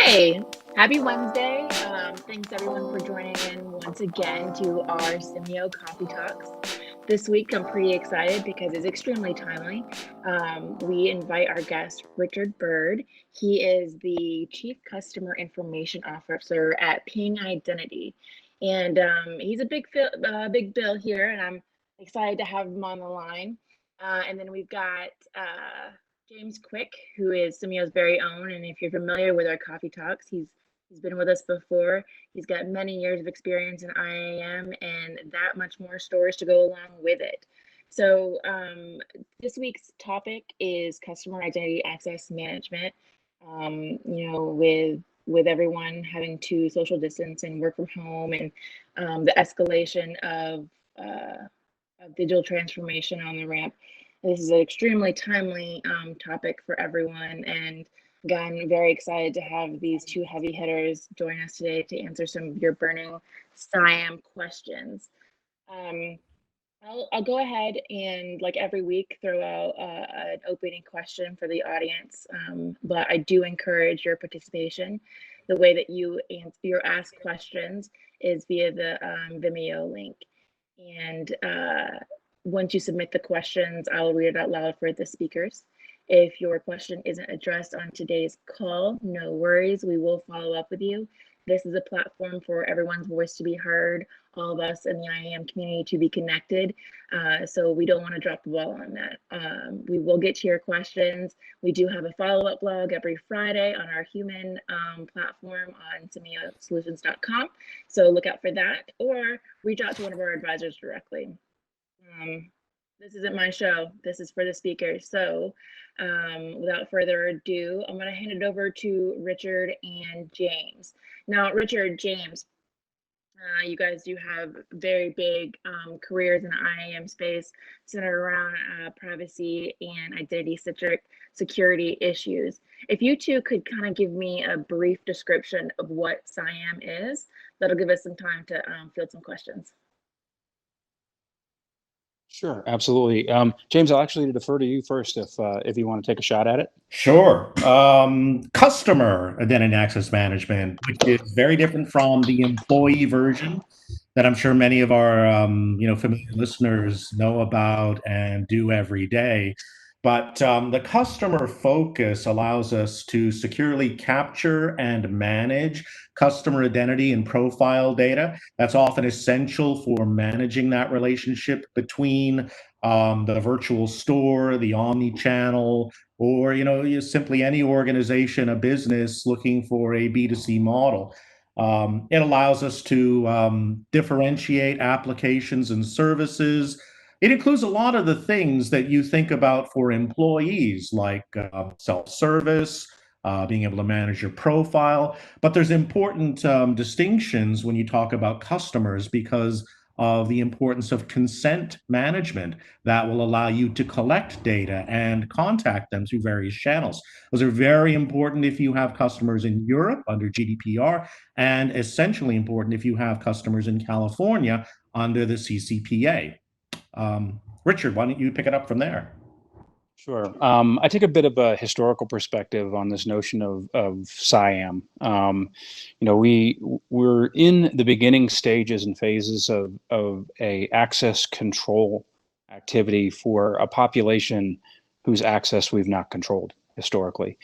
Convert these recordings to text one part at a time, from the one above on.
Hey, happy Wednesday. Thanks everyone for joining in once again to our Simeio Coffee Talks. This week I'm pretty excited because it's extremely timely. We invite our guest, Richard Bird. He is the Chief Customer Information Officer at Ping Identity. And he's a big bill here, and I'm excited to have him on the line. And then we've got James Quick, who is Simeio's very own, and if you're familiar with our coffee talks, he's been with us before. He's got many years of experience in IAM and that much more stories to go along with it. So this week's topic is customer identity access management. With everyone having to social distance and work from home, and the escalation of digital transformation on the ramp. This is an extremely timely topic for everyone, and again, very excited to have these two heavy hitters join us today to answer some of your burning CIAM questions. I'll go ahead and, like every week, throw out an opening question for the audience, but I do encourage your participation. The way that you ask questions is via the Vimeo link, and once you submit the questions, I'll read it out loud for the speakers. If your question isn't addressed on today's call, no worries, we will follow up with you. This is a platform for everyone's voice to be heard, all of us in the IAM community to be connected. So we don't want to drop the ball on that. We will get to your questions. We do have a follow-up blog every Friday on our human platform on SimeiSolutions.com. So look out for that, or reach out to one of our advisors directly. This isn't my show. This is for the speakers. So without further ado, I'm going to hand it over to Richard and James. Now, Richard, James, you guys do have very big careers in the IAM space centered around privacy and identity-centric security issues. If you two could kind of give me a brief description of what CIAM is, that'll give us some time to field some questions. Sure, absolutely. James, I'll actually defer to you first if you want to take a shot at it. Sure. Customer identity access management, which is very different from the employee version that I'm sure many of our familiar listeners know about and do every day. But the customer focus allows us to securely capture and manage customer identity and profile data. That's often essential for managing that relationship between the virtual store, the omni-channel, or simply any organization, a business looking for a B2C model. It allows us to differentiate applications and services. It includes a lot of the things that you think about for employees, like self-service, being able to manage your profile. But there's important distinctions when you talk about customers because of the importance of consent management that will allow you to collect data and contact them through various channels. Those are very important if you have customers in Europe under GDPR, and essentially important if you have customers in California under the CCPA. Richard, why don't you pick it up from there? Sure. I take a bit of a historical perspective on this notion of CIAM. We're in the beginning stages and phases of a access control activity for a population whose access we've not controlled historically.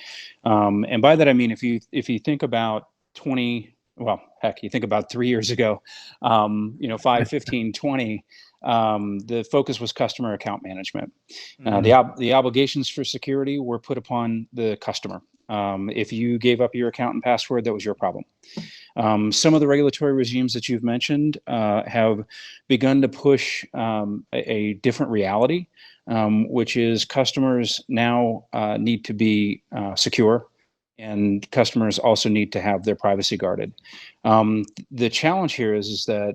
And by that I mean, if you think about you think about 3 years ago, 5, 15, 20. The focus was customer account management. The obligations for security were put upon the customer. If you gave up your account and password, that was your problem. Some of the regulatory regimes that you've mentioned have begun to push a different reality, which is customers now need to be secure, and customers also need to have their privacy guarded. The challenge here is that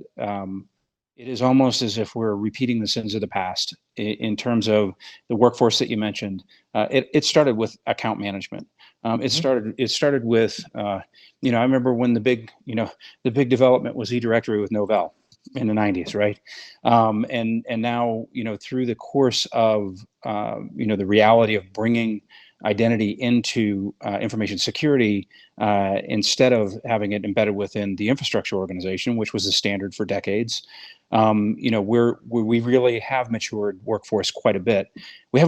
it is almost as if we're repeating the sins of the past in terms of the workforce that you mentioned. It started with account management. It started with, I remember when the big development was eDirectory with Novell in the 90s, right? And now, through the course of, the reality of bringing identity into information security instead of having it embedded within the infrastructure organization, which was the standard for decades. We really have matured workforce quite a bit. We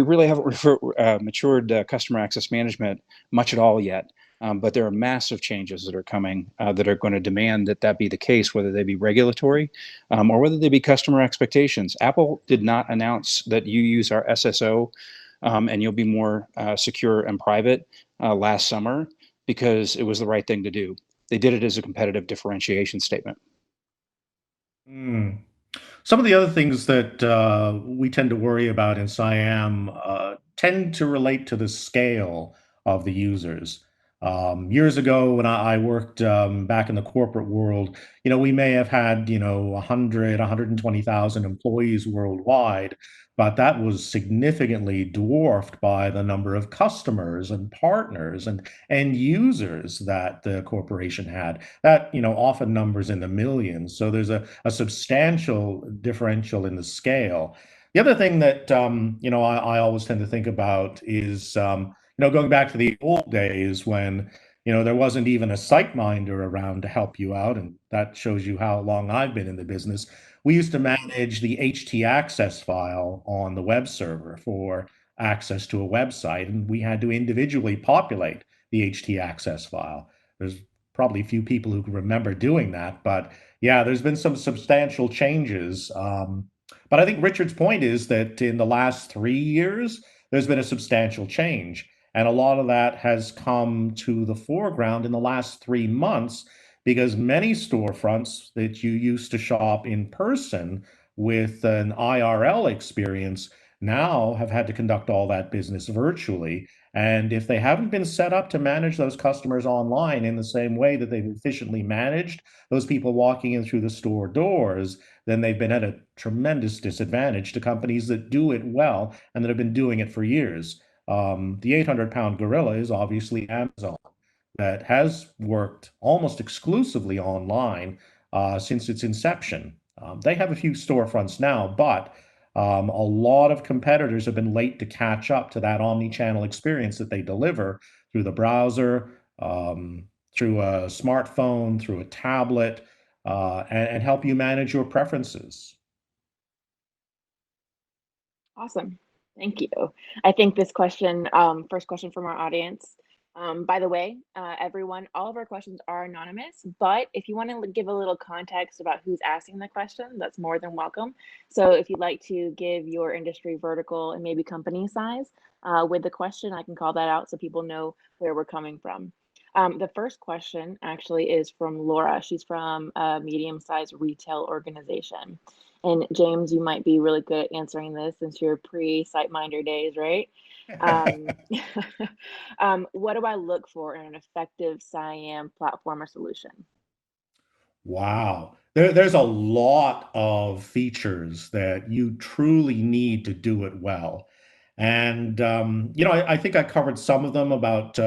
really haven't matured customer access management much at all yet. But there are massive changes that are coming that are going to demand that be the case, whether they be regulatory or whether they be customer expectations. Apple did not announce that you use our SSO and you'll be more secure and private last summer because it was the right thing to do. They did it as a competitive differentiation statement. Some of the other things that we tend to worry about in CIAM tend to relate to the scale of the users. Years ago, when I worked back in the corporate world, we may have had 100, 120,000 employees worldwide, but that was significantly dwarfed by the number of customers and partners and end users that the corporation had. That often numbers in the millions. So there's a substantial differential in the scale. The other thing that I always tend to think about is going back to the old days when there wasn't even a SiteMinder around to help you out, and that shows you how long I've been in the business. We used to manage the htaccess file on the web server for access to a website, and we had to individually populate the htaccess file. There's probably a few people who can remember doing that, but yeah, there's been some substantial changes. But I think Richard's point is that in the last 3 years, there's been a substantial change. And a lot of that has come to the foreground in the last 3 months because many storefronts that you used to shop in person with an IRL experience now have had to conduct all that business virtually. And if they haven't been set up to manage those customers online in the same way that they've efficiently managed those people walking in through the store doors, then they've been at a tremendous disadvantage to companies that do it well and that have been doing it for years. The 800-pound gorilla is obviously Amazon, that has worked almost exclusively online since its inception. They have a few storefronts now, but a lot of competitors have been late to catch up to that omni-channel experience that they deliver through the browser, through a smartphone, through a tablet, and help you manage your preferences. Awesome. Thank you. I think this question, first question from our audience. By the way, everyone, all of our questions are anonymous, but if you want to give a little context about who's asking the question, that's more than welcome. So if you'd like to give your industry vertical and maybe company size with the question, I can call that out so people know where we're coming from. The first question actually is from Laura. She's from a medium-sized retail organization. And James, you might be really good at answering this since you're pre-SiteMinder days, right? What do I look for in an effective CIAM platform or solution? Wow. There's a lot of features that you truly need to do it well. And, I think I covered some of them about,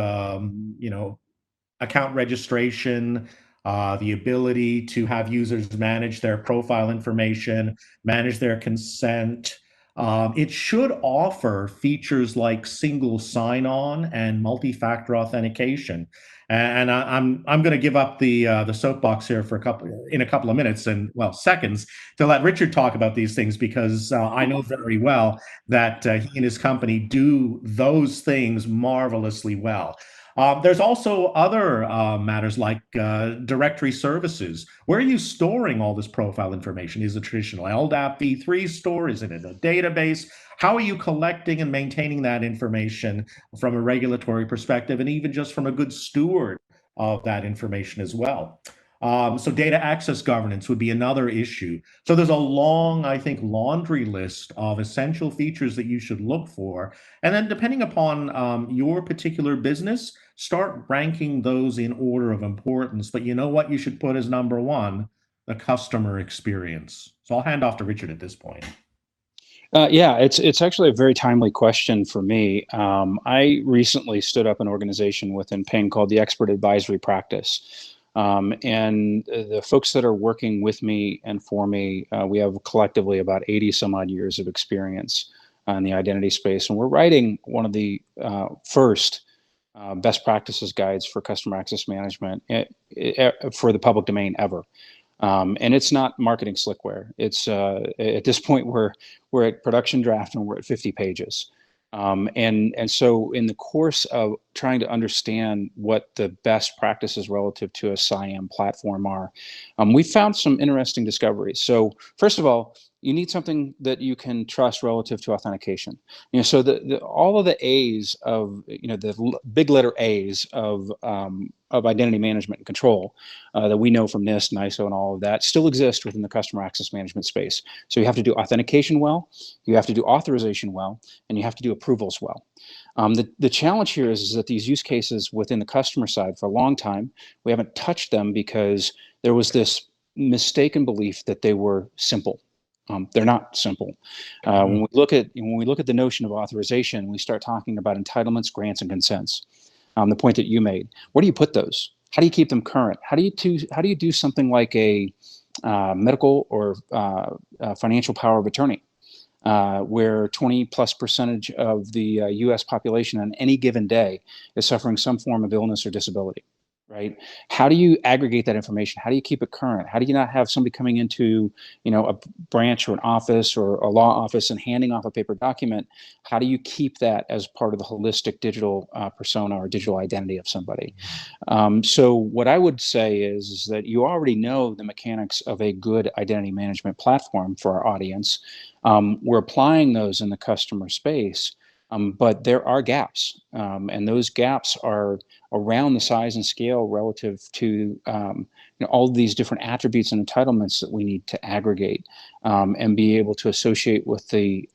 account registration, the ability to have users manage their profile information, manage their consent. It should offer features like single sign-on and multi-factor authentication. And I'm going to give up the soapbox here for a couple of minutes and seconds to let Richard talk about these things because I know very well that he and his company do those things marvelously well. There's also other matters like directory services. Where are you storing all this profile information? Is it traditional LDAP v3 store? Is it in a database? How are you collecting and maintaining that information from a regulatory perspective and even just from a good steward of that information as well? So data access governance would be another issue. So there's a long, I think, laundry list of essential features that you should look for. And then depending upon your particular business, start ranking those in order of importance. But you know what you should put as number one? The customer experience. So I'll hand off to Richard at this point. Yeah, it's actually a very timely question for me. I recently stood up an organization within Ping called the Expert Advisory Practice. And the folks that are working with me and for me, we have collectively about 80 some odd years of experience in the identity space, and we're writing one of the first best practices guides for customer access management for the public domain ever. And it's not marketing slickware. It's at this point we're at production draft and we're at 50 pages. And so in the course of trying to understand what the best practices relative to a CIAM platform are, we found some interesting discoveries. So first of all, you need something that you can trust relative to authentication. So all of the A's of, the big letter A's of identity management and control that we know from NIST and ISO and all of that still exist within the customer access management space. So you have to do authentication well, you have to do authorization well, and you have to do approvals well. The challenge here is that these use cases within the customer side for a long time, we haven't touched them because there was this mistaken belief that they were simple. They're not simple. When we look at the notion of authorization, we start talking about entitlements, grants, and consents. The point that you made. Where do you put those? How do you keep them current? How do you do something like a medical or financial power of attorney, where 20+% of the U.S. population on any given day is suffering some form of illness or disability? Right? How do you aggregate that information? How do you keep it current? How do you not have somebody coming into, a branch or an office or a law office and handing off a paper document? How do you keep that as part of the holistic digital persona or digital identity of somebody? So what I would say is that you already know the mechanics of a good identity management platform for our audience. We're applying those in the customer space. But there are gaps, and those gaps are around the size and scale relative to all of these different attributes and entitlements that we need to aggregate and be able to associate with the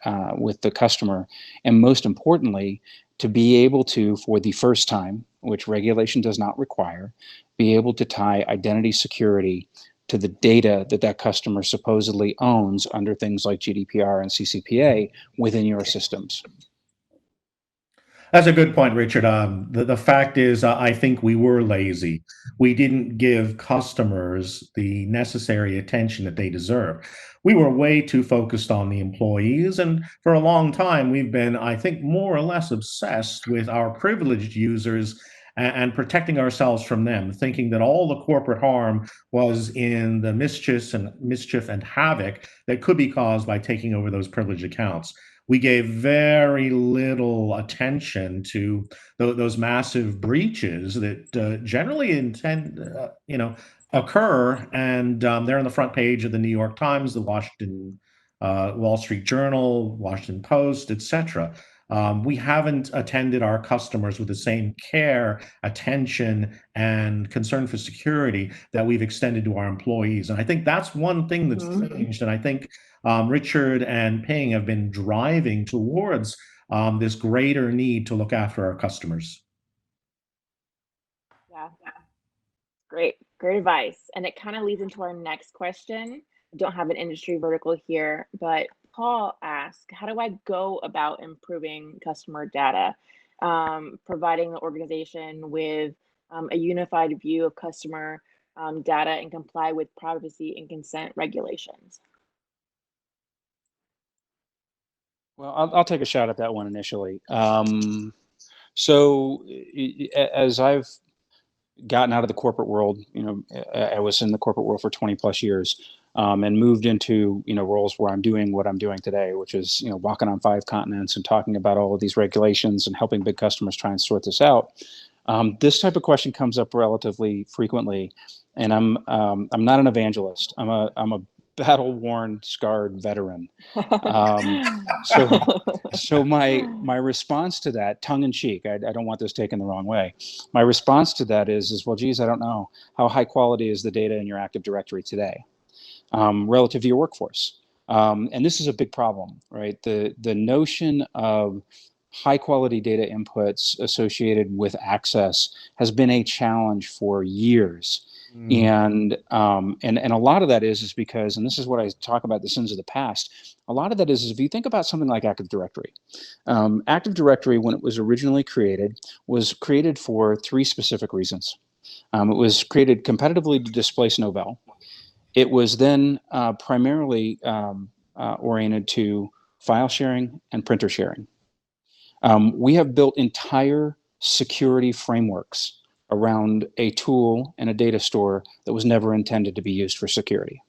customer, and most importantly, to be able to, for the first time, which regulation does not require, be able to tie identity security to the data that customer supposedly owns under things like GDPR and CCPA within your systems. That's a good point, Richard. The fact is, I think we were lazy. We didn't give customers the necessary attention that they deserve. We were way too focused on the employees, and for a long time, we've been, I think, more or less obsessed with our privileged users and protecting ourselves from them, thinking that all the corporate harm was in the mischief and havoc that could be caused by taking over those privileged accounts. We gave very little attention to those massive breaches that generally occur, and they're on the front page of the New York Times, the Wall Street Journal, Washington Post, etc. We haven't attended our customers with the same care, attention, and concern for security that we've extended to our employees. And I think that's one thing that's changed. And I think Richard and Ping have been driving towards this greater need to look after our customers. Yeah, great advice. And it kind of leads into our next question. I don't have an industry vertical here, but Paul asked, how do I go about improving customer data, providing the organization with a unified view of customer data and comply with privacy and consent regulations? Well, I'll take a shot at that one initially. So as I've gotten out of the corporate world, I was in the corporate world for 20+ years, and moved into, roles where I'm doing what I'm doing today, which is, walking on 5 continents and talking about all of these regulations and helping big customers try and sort this out. This type of question comes up relatively frequently, and I'm not an evangelist. I'm a battle-worn, scarred veteran. So my response to that, tongue in cheek, I don't want this taken the wrong way. My response to that is, well, geez, I don't know. How high quality is the data in your Active Directory today, relative to your workforce? And this is a big problem, right? The notion of high quality data inputs associated with access has been a challenge for years. And a lot of that is because, and this is what I talk about, the sins of the past. A lot of that is if you think about something like Active Directory. Active Directory, when it was originally created, was created for 3 specific reasons. It was created competitively to displace Novell. It was then primarily oriented to file sharing, and printer sharing. We have built entire security frameworks around a tool and a data store that was never intended to be used for security.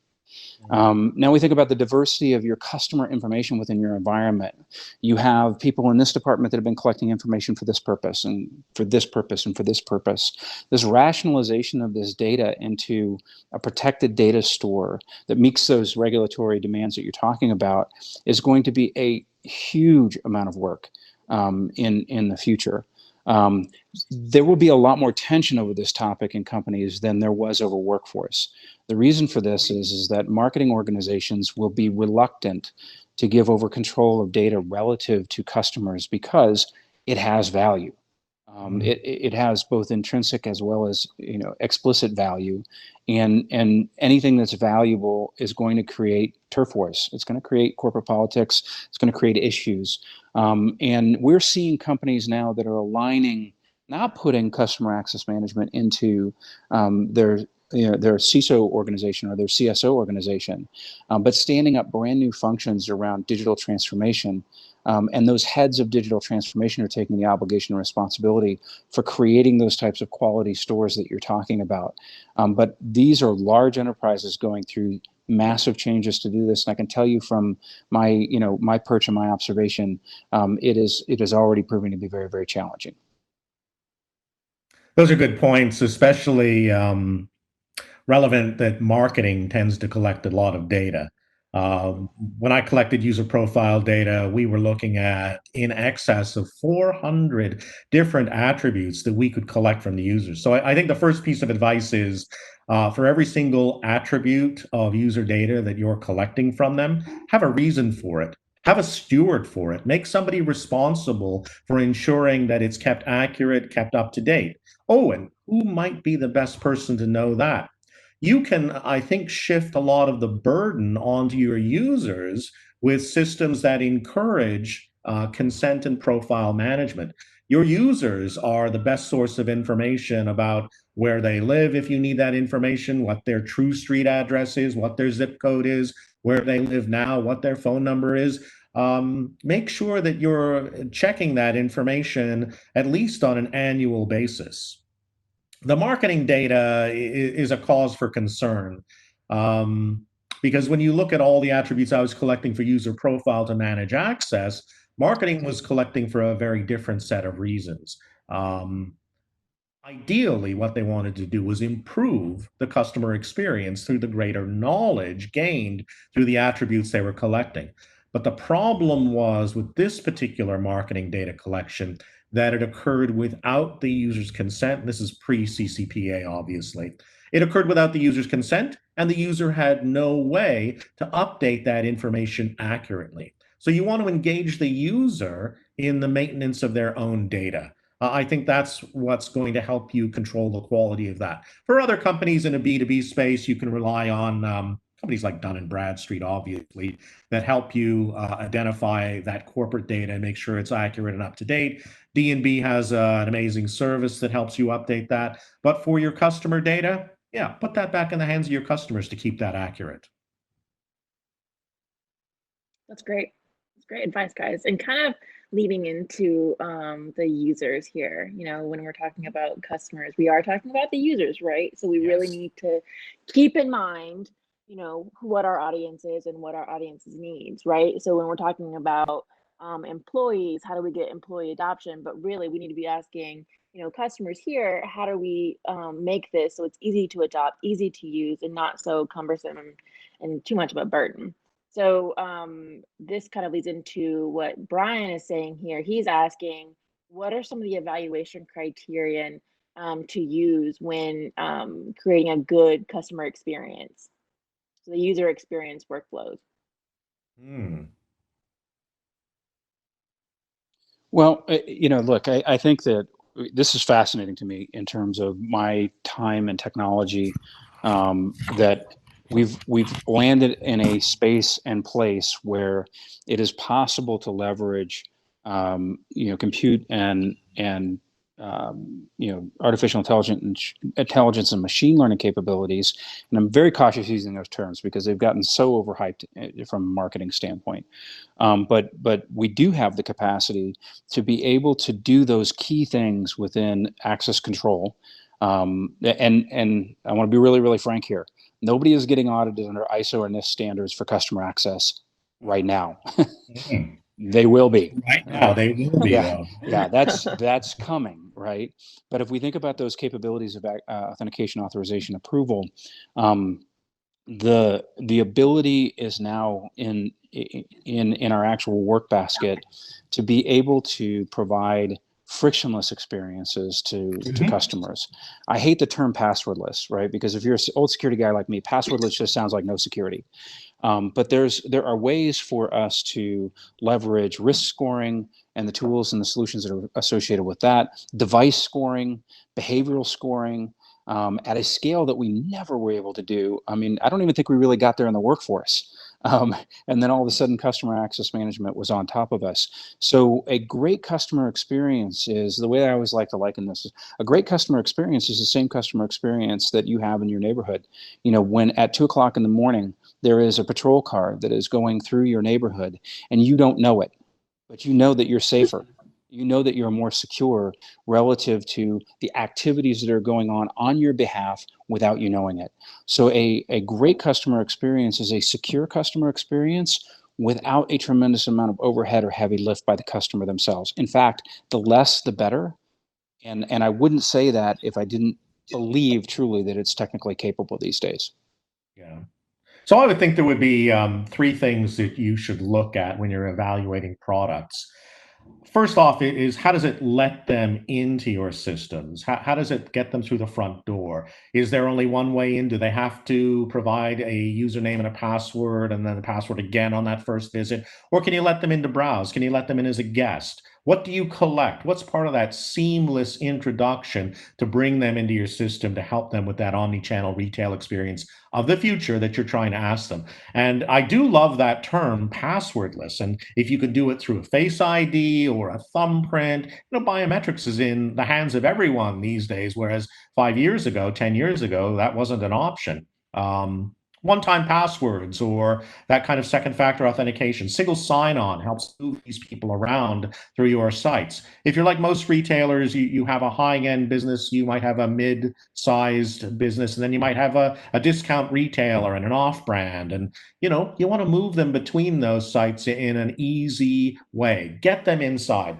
Now we think about the diversity of your customer information within your environment. You have people in this department that have been collecting information for this purpose and for this purpose and for this purpose. This rationalization of this data into a protected data store that meets those regulatory demands that you're talking about is going to be a huge amount of work in the future. There will be a lot more tension over this topic in companies than there was over workforce. The reason for this is that marketing organizations will be reluctant to give over control of data relative to customers because it has value. It has both intrinsic as well as explicit value, and anything that's valuable is going to create turf wars. It's going to create corporate politics. It's going to create issues, and we're seeing companies now that are aligning, not putting customer access management into their CISO organization or their CSO organization, but standing up brand new functions around digital transformation. And those heads of digital transformation are taking the obligation and responsibility for creating those types of quality stores that you're talking about. But these are large enterprises going through massive changes to do this. And I can tell you from my, my perch and my observation, it is already proving to be very, very challenging. Those are good points, especially relevant that marketing tends to collect a lot of data. When I collected user profile data, we were looking at in excess of 400 different attributes that we could collect from the users. So I think the first piece of advice is for every single attribute of user data that you're collecting from them, have a reason for it. Have a steward for it. Make somebody responsible for ensuring that it's kept accurate, kept up to date. Oh, and who might be the best person to know that? You can, I think, shift a lot of the burden onto your users with systems that encourage consent and profile management. Your users are the best source of information about where they live, if you need that information, what their true street address is, what their zip code is, where they live now, what their phone number is. Make sure that you're checking that information at least on an annual basis. The marketing data is a cause for concern, because when you look at all the attributes I was collecting for user profile to manage access, marketing was collecting for a very different set of reasons. Ideally, what they wanted to do was improve the customer experience through the greater knowledge gained through the attributes they were collecting. But the problem was with this particular marketing data collection that it occurred without the user's consent. This is pre-CCPA, obviously. It occurred without the user's consent, and the user had no way to update that information accurately. So you want to engage the user in the maintenance of their own data. I think that's what's going to help you control the quality of that. For other companies in a B2B space, you can rely on companies like Dun & Bradstreet, obviously, that help you identify that corporate data and make sure it's accurate and up to date. D&B has an amazing service that helps you update that. But for your customer data, yeah, put that back in the hands of your customers to keep that accurate. That's great. That's great advice, guys. And kind of leading into the users here, when we're talking about customers, we are talking about the users, right? So we really need to keep in mind, what our audience is and what our audience's needs, right? So when we're talking about employees, how do we get employee adoption? But really, we need to be asking, customers here, how do we make this so it's easy to adopt, easy to use, and not so cumbersome and too much of a burden? So this kind of leads into what Brian is saying here. He's asking, what are some of the evaluation criterion to use when creating a good customer experience? So the user experience workflows. Well, look, I think that this is fascinating to me in terms of my time and technology, that we've landed in a space and place where it is possible to leverage compute and artificial intelligence and machine learning capabilities. And I'm very cautious using those terms because they've gotten so overhyped from a marketing standpoint. But we do have the capacity to be able to do those key things within access control. And I want to be really, really frank here. Nobody is getting audited under ISO or NIST standards for customer access right now. They will be. Right now, they will be, though. Yeah, that's coming, right? But if we think about those capabilities of authentication, authorization, approval, the ability is now in our actual work basket to be able to provide frictionless experiences to customers. I hate the term passwordless, right? Because if you're an old security guy like me, passwordless just sounds like no security. But there are ways for us to leverage risk scoring and the tools and the solutions that are associated with that, device scoring, behavioral scoring, at a scale that we never were able to do. I mean, I don't even think we really got there in the workforce. And then all of a sudden, customer access management was on top of us. So a great customer experience is, the way I always like to liken this, is a great customer experience is the same customer experience that you have in your neighborhood. When at 2 o'clock in the morning, there is a patrol car that is going through your neighborhood and you don't know it, but you know that you're safer. You know that you're more secure relative to the activities that are going on your behalf without you knowing it. So a great customer experience is a secure customer experience without a tremendous amount of overhead or heavy lift by the customer themselves. In fact, the less, the better. And I wouldn't say that if I didn't believe truly that it's technically capable these days. Yeah. So I would think there would be three things that you should look at when you're evaluating products. First off is, how does it let them into your systems? How does it get them through the front door? Is there only one way in? Do they have to provide a username and a password and then a password again on that first visit? Or can you let them in to browse? Can you let them in as a guest? What do you collect? What's part of that seamless introduction to bring them into your system to help them with that omni-channel retail experience of the future that you're trying to ask them? And I do love that term, passwordless. And if you could do it through a Face ID or a thumbprint, biometrics is in the hands of everyone these days, whereas 5 years ago, 10 years ago, that wasn't an option. One-time passwords or that kind of second factor authentication. Single sign-on helps move these people around through your sites. If you're like most retailers, you have a high-end business, you might have a mid-sized business, and then you might have a discount retailer and an off-brand. And, you want to move them between those sites in an easy way. Get them inside.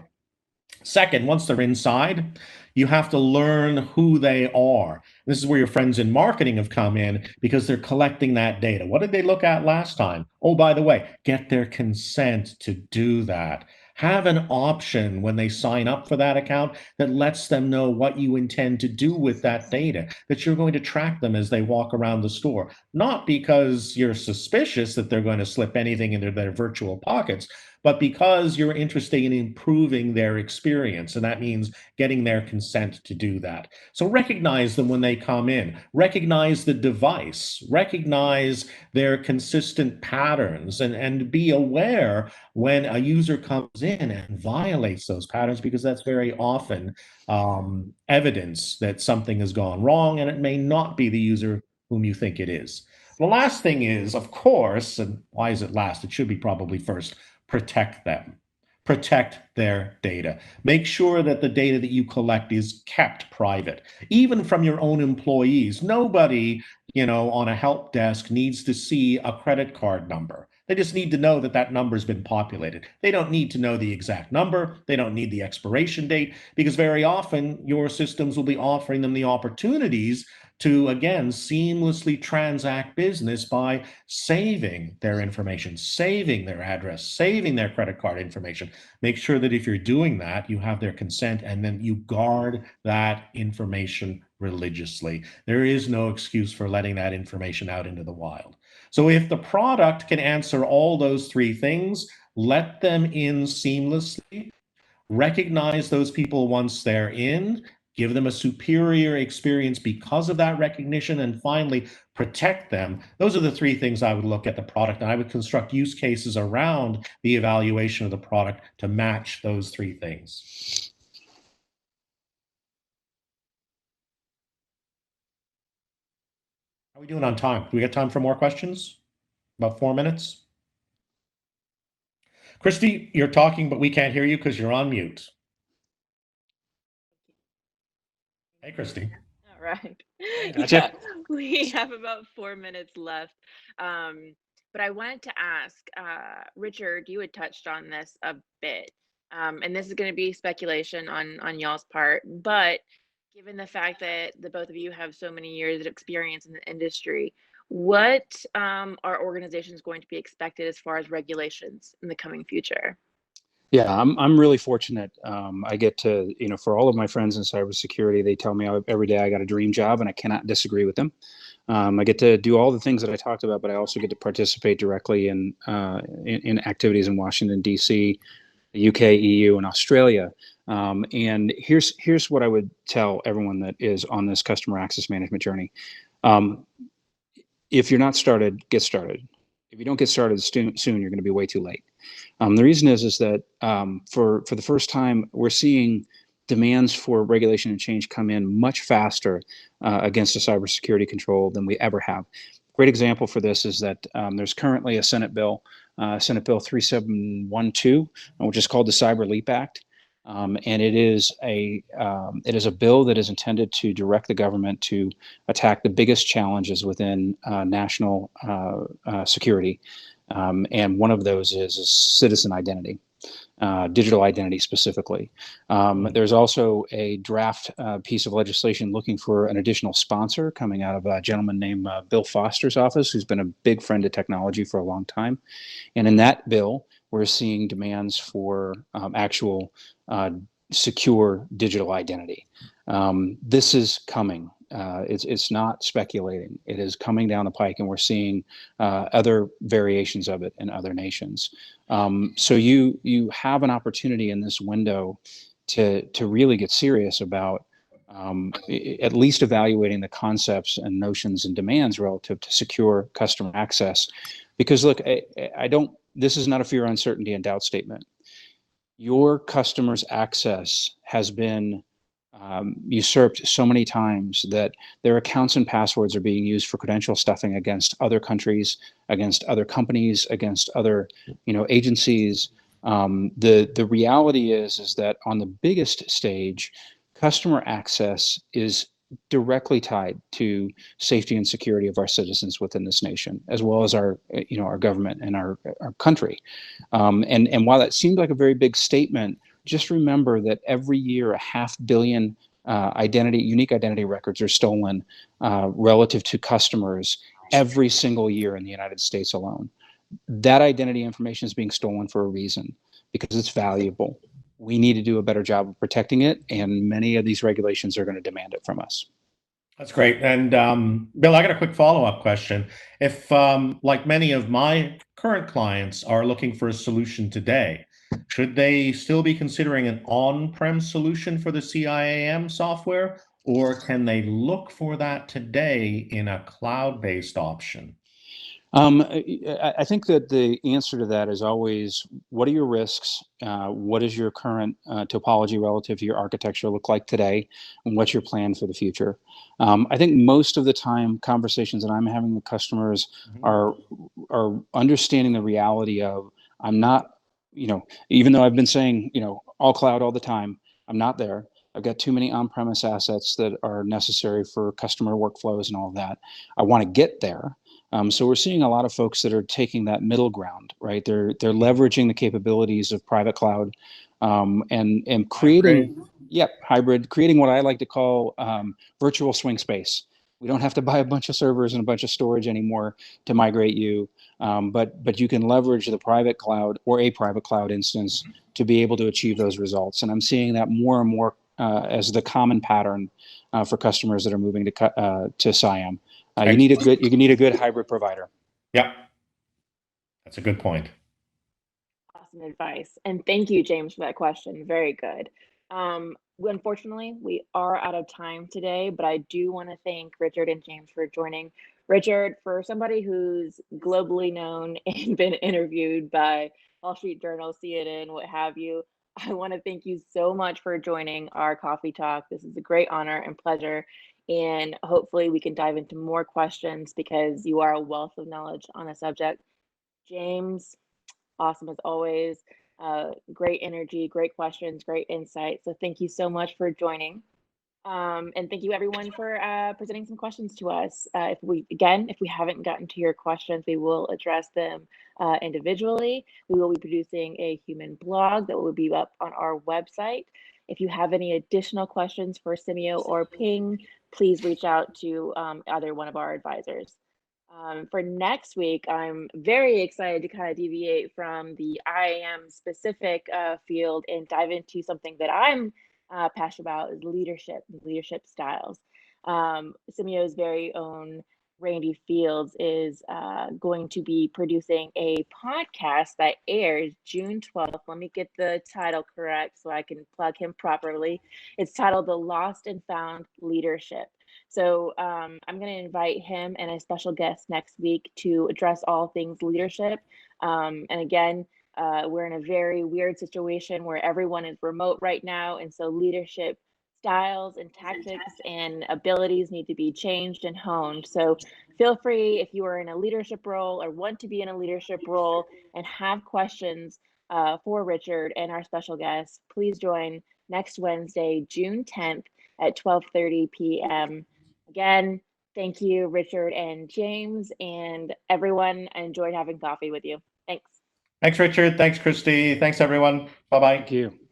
Second, once they're inside, you have to learn who they are. This is where your friends in marketing have come in, because they're collecting that data. What did they look at last time? Oh, by the way, get their consent to do that. Have an option when they sign up for that account that lets them know what you intend to do with that data, that you're going to track them as they walk around the store. Not because you're suspicious that they're going to slip anything into their virtual pockets, but because you're interested in improving their experience. And that means getting their consent to do that. So recognize them when they come in, recognize the device, recognize their consistent patterns, and be aware when a user comes in and violates those patterns, because that's very often evidence that something has gone wrong, and it may not be the user whom you think it is. The last thing is, of course, and why is it last? It should be probably first. Protect them. Protect their data. Make sure that the data that you collect is kept private, even from your own employees. Nobody, on a help desk needs to see a credit card number. They just need to know that that number's been populated. They don't need to know the exact number. They don't need the expiration date, because very often your systems will be offering them the opportunities to, again, seamlessly transact business by saving their information, saving their address, saving their credit card information. Make sure that if you're doing that, you have their consent, and then you guard that information religiously. There is no excuse for letting that information out into the wild. So if the product can answer all those three things, let them in seamlessly, recognize those people once they're in, give them a superior experience because of that recognition, and finally, protect them. Those are the three things I would look at the product, and I would construct use cases around the evaluation of the product to match those three things. How are we doing on time? Do we got time for more questions? About 4 minutes? Christie, you're talking, but we can't hear you because you're on mute. Hey, Christie. All right. Gotcha. Yeah, we have about 4 minutes left. But I wanted to ask, Richard, you had touched on this a bit, and this is going to be speculation on y'all's part, but given the fact that the both of you have so many years of experience in the industry, what are organizations going to be expected as far as regulations in the coming future? Yeah, I'm really fortunate. I get to, for all of my friends in cybersecurity, they tell me every day I got a dream job, and I cannot disagree with them. I get to do all the things that I talked about, but I also get to participate directly in activities in Washington, D.C., the UK, EU, and Australia. And here's what I would tell everyone that is on this customer access management journey. If you're not started, get started. If you don't get started soon, you're going to be way too late. The reason is that for the first time, we're seeing demands for regulation and change come in much faster against a cybersecurity control than we ever have. Great example for this is that there's currently a Senate bill, Senate Bill 3712, which is called the Cyber Leap Act. And it is a bill that is intended to direct the government to attack the biggest challenges within national security. And one of those is citizen identity, digital identity specifically. There's also a draft piece of legislation looking for an additional sponsor coming out of a gentleman named Bill Foster's office, who's been a big friend of technology for a long time. And in that bill, we're seeing demands for actual secure digital identity. This is coming. It's not speculating. It is coming down the pike, and we're seeing other variations of it in other nations. So you have an opportunity in this window to really get serious about at least evaluating the concepts and notions and demands relative to secure customer access. Because look, I don't. This is not a fear, uncertainty, and doubt statement. Your customer's access has been usurped so many times that their accounts and passwords are being used for credential stuffing against other countries, against other companies, against other agencies. The reality is that on the biggest stage, customer access is directly tied to safety and security of our citizens within this nation, as well as our our government and our country. And while that seemed like a very big statement, just remember that every year 500 million unique identity records are stolen relative to customers every single year in the United States alone. That identity information is being stolen for a reason, because it's valuable. We need to do a better job of protecting it, and many of these regulations are going to demand it from us. That's great. And Bill, I got a quick follow-up question. If, like many of my current clients are looking for a solution today, should they still be considering an on-prem solution for the CIAM software, or can they look for that today in a cloud-based option? I think that the answer to that is always, what are your risks? What does your current topology relative to your architecture look like today? And what's your plan for the future? I think most of the time, conversations that I'm having with customers are understanding the reality of, I'm not, even though I've been saying, all cloud all the time, I'm not there. I've got too many on-premise assets that are necessary for customer workflows and all of that. I want to get there. So we're seeing a lot of folks that are taking that middle ground, right? They're leveraging the capabilities of private cloud and creating hybrid, creating what I like to call virtual swing space. We don't have to buy a bunch of servers and a bunch of storage anymore to migrate you, but you can leverage the private cloud or a private cloud instance to be able to achieve those results. And I'm seeing that more and more as the common pattern for customers that are moving to CIAM. You need a good hybrid provider. Yep, that's a good point. Awesome advice. And thank you, James, for that question. Very good. Unfortunately, we are out of time today, but I do want to thank Richard and James for joining. Richard, for somebody who's globally known and been interviewed by Wall Street Journal, CNN, what have you, I want to thank you so much for joining our coffee talk. This is a great honor and pleasure. And hopefully we can dive into more questions because you are a wealth of knowledge on the subject. James, awesome as always. Great energy, great questions, great insight. So thank you so much for joining. And thank you everyone for presenting some questions to us. If we haven't gotten to your questions, we will address them individually. We will be producing a human blog that will be up on our website. If you have any additional questions for Simeio or Ping, please reach out to either one of our advisors. For next week, I'm very excited to kind of deviate from the IAM specific field and dive into something that I'm passionate about is leadership styles. Simeio's very own Randy Fields is going to be producing a podcast that airs June 12th. Let me get the title correct so I can plug him properly. It's titled The Lost and Found Leadership. So I'm going to invite him and a special guest next week to address all things leadership. And again, we're in a very weird situation where everyone is remote right now. And so leadership styles and tactics and abilities need to be changed and honed. So feel free, if you are in a leadership role or want to be in a leadership role and have questions for Richard and our special guest, please join next Wednesday, June 10th at 12:30 p.m. Again, thank you, Richard and James, and everyone. I enjoyed having coffee with you. Thanks. Thanks, Richard. Thanks, Christie. Thanks, everyone. Bye-bye. Thank you.